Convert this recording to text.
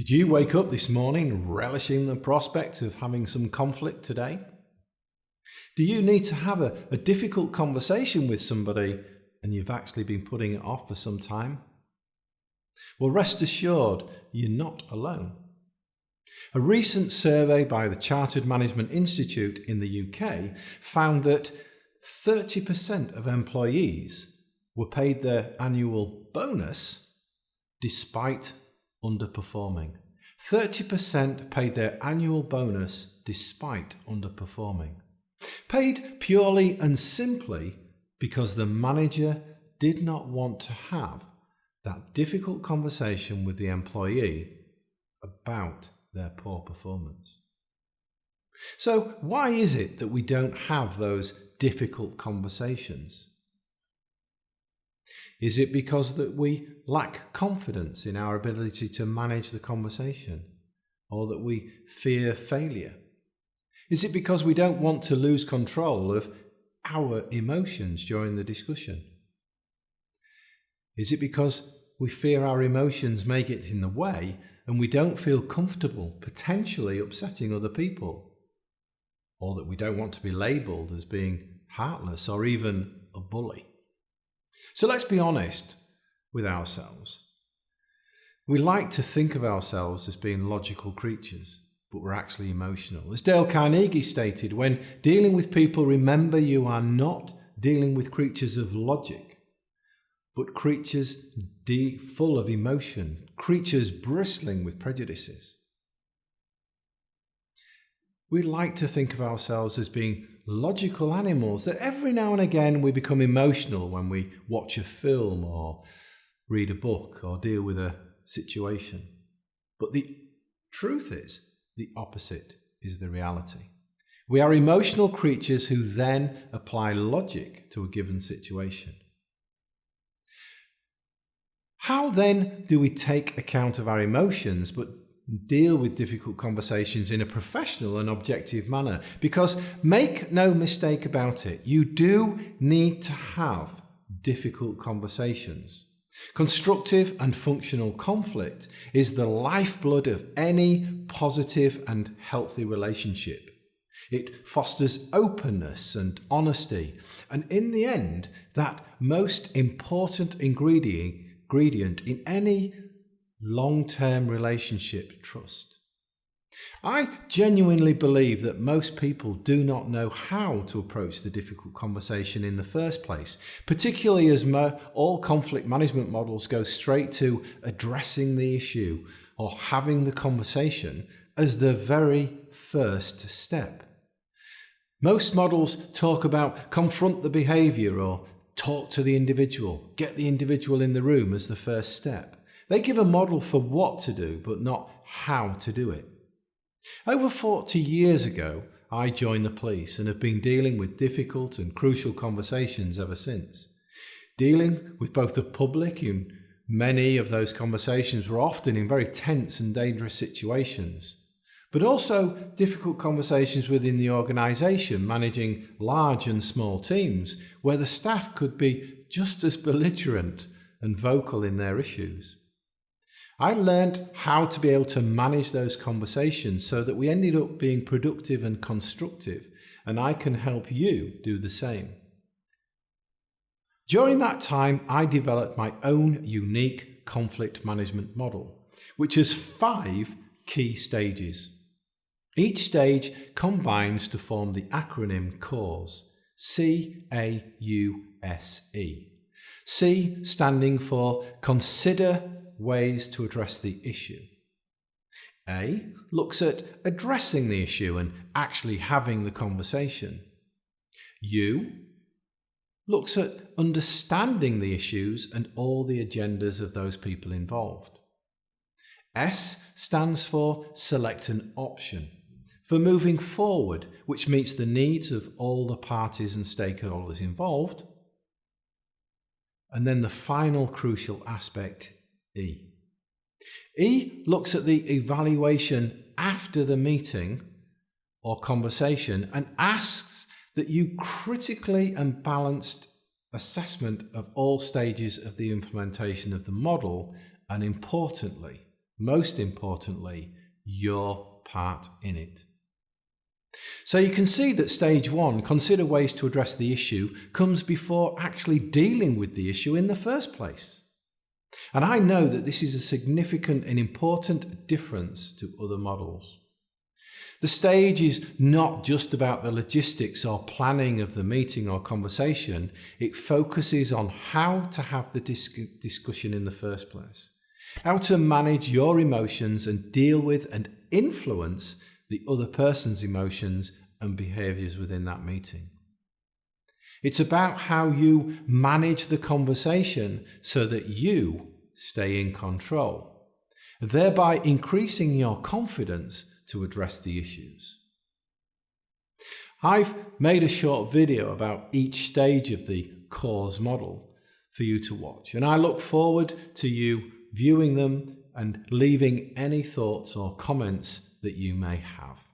Did you wake up this morning relishing the prospect of having some conflict today? Do you need to have a difficult conversation with somebody and you've actually been putting it off for some time? Well, rest assured, you're not alone. A recent survey by the Chartered Management Institute in the UK found that 30% of employees were paid their annual bonus despite underperforming. 30% paid their annual bonus despite underperforming. Paid purely and simply because the manager did not want to have that difficult conversation with the employee about their poor performance. So why is it that we don't have those difficult conversations? Is it because that we lack confidence in our ability to manage the conversation, or that we fear failure? Is it because we don't want to lose control of our emotions during the discussion? Is it because we fear our emotions may get in the way and we don't feel comfortable potentially upsetting other people? Or that we don't want to be labelled as being heartless or even a bully? So let's be honest with ourselves. We like to think of ourselves as being logical creatures, but we're actually emotional. As Dale Carnegie stated, when dealing with people, remember you are not dealing with creatures of logic, but creatures full of emotion, creatures bristling with prejudices. We like to think of ourselves as being logical animals, that every now and again we become emotional when we watch a film or read a book or deal with a situation. But the truth is, the opposite is the reality. We are emotional creatures who then apply logic to a given situation. How then do we take account of our emotions but deal with difficult conversations in a professional and objective manner? Because make no mistake about it, you do need to have difficult conversations. Constructive and functional conflict is the lifeblood of any positive and healthy relationship. It fosters openness and honesty, and in the end, that most important ingredient in any long-term relationship, trust. I genuinely believe that most people do not know how to approach the difficult conversation in the first place, particularly as all conflict management models go straight to addressing the issue or having the conversation as the very first step. Most models talk about confront the behaviour or talk to the individual, get the individual in the room as the first step. They give a model for what to do, but not how to do it. Over 40 years ago, I joined the police and have been dealing with difficult and crucial conversations ever since. Dealing with both the public, and many of those conversations were often in very tense and dangerous situations, but also difficult conversations within the organisation, managing large and small teams, where the staff could be just as belligerent and vocal in their issues. I learned how to be able to manage those conversations so that we ended up being productive and constructive, and I can help you do the same. During that time, I developed my own unique conflict management model, which has 5 key stages. Each stage combines to form the acronym C.A.U.S.E. C.A.U.S.E. C standing for Consider Ways to Address the Issue. A looks at addressing the issue and actually having the conversation. U looks at understanding the issues and all the agendas of those people involved. S stands for Select an Option, for moving forward, which meets the needs of all the parties and stakeholders involved. And then the final crucial aspect, E. E looks at the evaluation after the meeting or conversation and asks that you critically and balanced assessment of all stages of the implementation of the model, and importantly, most importantly, your part in it. So you can see that stage 1, consider ways to address the issue, comes before actually dealing with the issue in the first place. And I know that this is a significant and important difference to other models. The stage is not just about the logistics or planning of the meeting or conversation. It focuses on how to have the discussion in the first place, how to manage your emotions and deal with and influence the other person's emotions and behaviours within that meeting. It's about how you manage the conversation so that you stay in control, thereby increasing your confidence to address the issues. I've made a short video about each stage of the C.A.U.S.E model for you to watch, and I look forward to you viewing them and leaving any thoughts or comments that you may have.